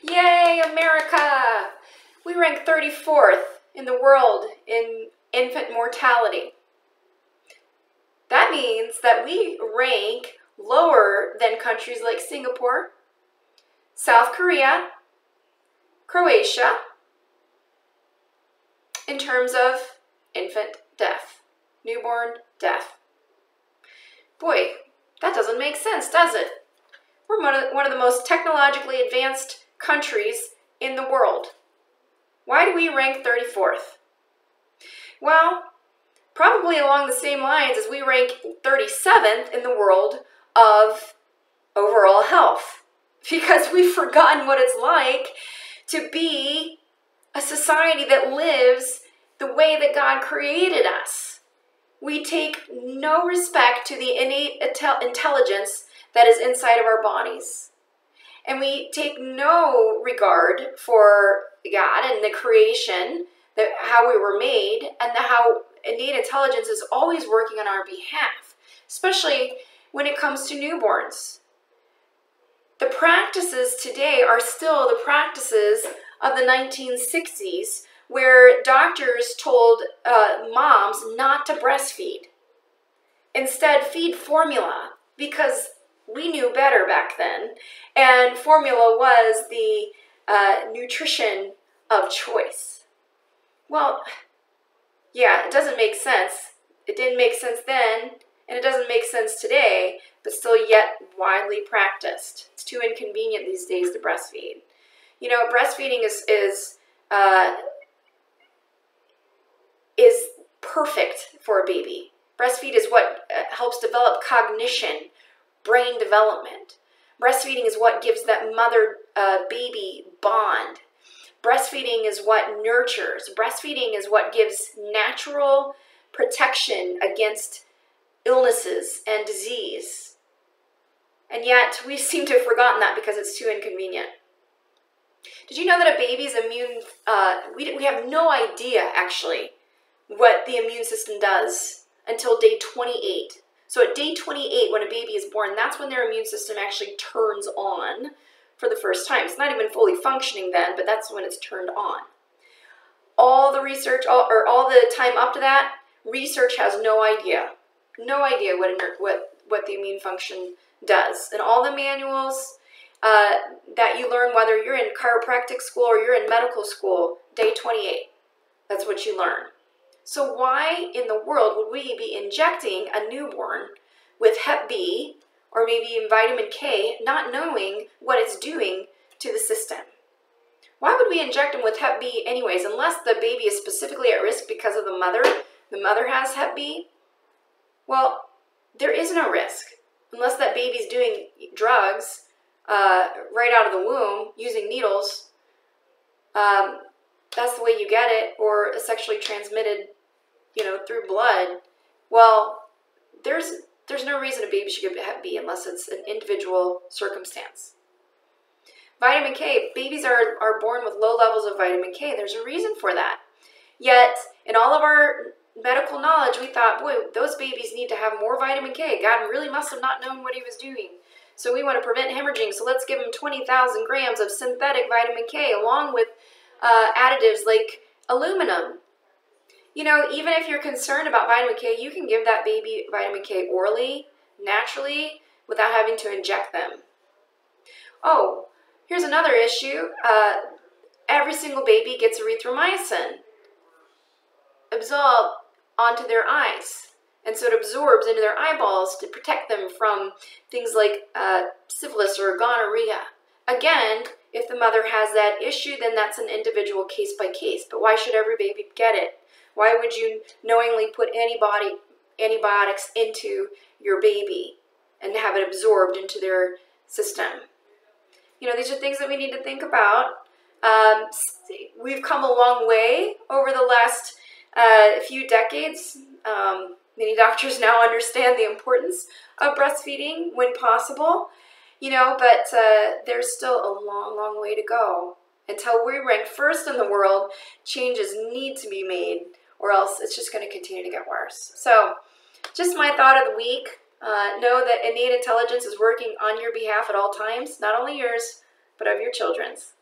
Yay, America! We rank 34th in the world in infant mortality. That means that we rank lower than countries like Singapore, South Korea, Croatia, in terms of infant death, newborn death. Boy, that doesn't make sense, does it? We're one of the most technologically advanced countries in the world. Why do we rank 34th? Well, probably along the same lines as we rank 37th in the world of overall health, because we've forgotten what it's like to be a society that lives the way that God created us. We take no respect to the innate intelligence that is inside of our bodies. And we take no regard for God and the creation, how we were made, and how innate intelligence is always working on our behalf, especially when it comes to newborns. The practices today are still the practices of the 1960s, where doctors told moms not to breastfeed. Instead, feed formula, because we knew better back then, and formula was the nutrition of choice. Well, yeah, it doesn't make sense. It didn't make sense then, and it doesn't make sense today, but still yet widely practiced. It's too inconvenient these days to breastfeed. You know, breastfeeding is perfect for a baby. Breastfeed is what helps develop cognition, brain development. Breastfeeding is what gives that mother-baby bond. Breastfeeding is what nurtures. Breastfeeding is what gives natural protection against illnesses and disease. And yet, we seem to have forgotten that because it's too inconvenient. Did you know that a baby's immune, we have no idea, actually, what the immune system does until day 28. So at day 28, when a baby is born, that's when their immune system actually turns on for the first time. It's not even fully functioning then, but that's when it's turned on. All the research, all the time up to that, research has no idea what the immune function does. And all the manuals that you learn, whether you're in chiropractic school or you're in medical school, day 28, that's what you learn. So why in the world would we be injecting a newborn with Hep B or maybe even vitamin K, not knowing what it's doing to the system? Why would we inject them with Hep B anyways, unless the baby is specifically at risk because of the mother? The mother has Hep B? Well, there is no risk unless that baby's doing drugs right out of the womb using needles. That's the way you get it, or a sexually transmitted, through blood. Well, there's no reason a baby should get Hep B unless it's an individual circumstance. Vitamin K, babies are born with low levels of vitamin K. There's a reason for that. Yet, in all of our medical knowledge, we thought, boy, those babies need to have more vitamin K. God really must have not known what he was doing. So we want to prevent hemorrhaging, so let's give them 20,000 grams of synthetic vitamin K along with additives like aluminum. Even if you're concerned about vitamin K, you can give that baby vitamin K orally, naturally, without having to inject them. Oh, here's another issue. Every single baby gets erythromycin absorbed onto their eyes. And so it absorbs into their eyeballs to protect them from things like syphilis or gonorrhea. Again, if the mother has that issue, then that's an individual case by case. But why should every baby get it? Why would you knowingly put antibiotics into your baby and have it absorbed into their system? These are things that we need to think about. We've come a long way over the last few decades. Many doctors now understand the importance of breastfeeding when possible, but there's still a long, long way to go. Until we rank first in the world, changes need to be made, or else it's just going to continue to get worse. So, just my thought of the week. Know that innate intelligence is working on your behalf at all times, not only yours, but of your children's.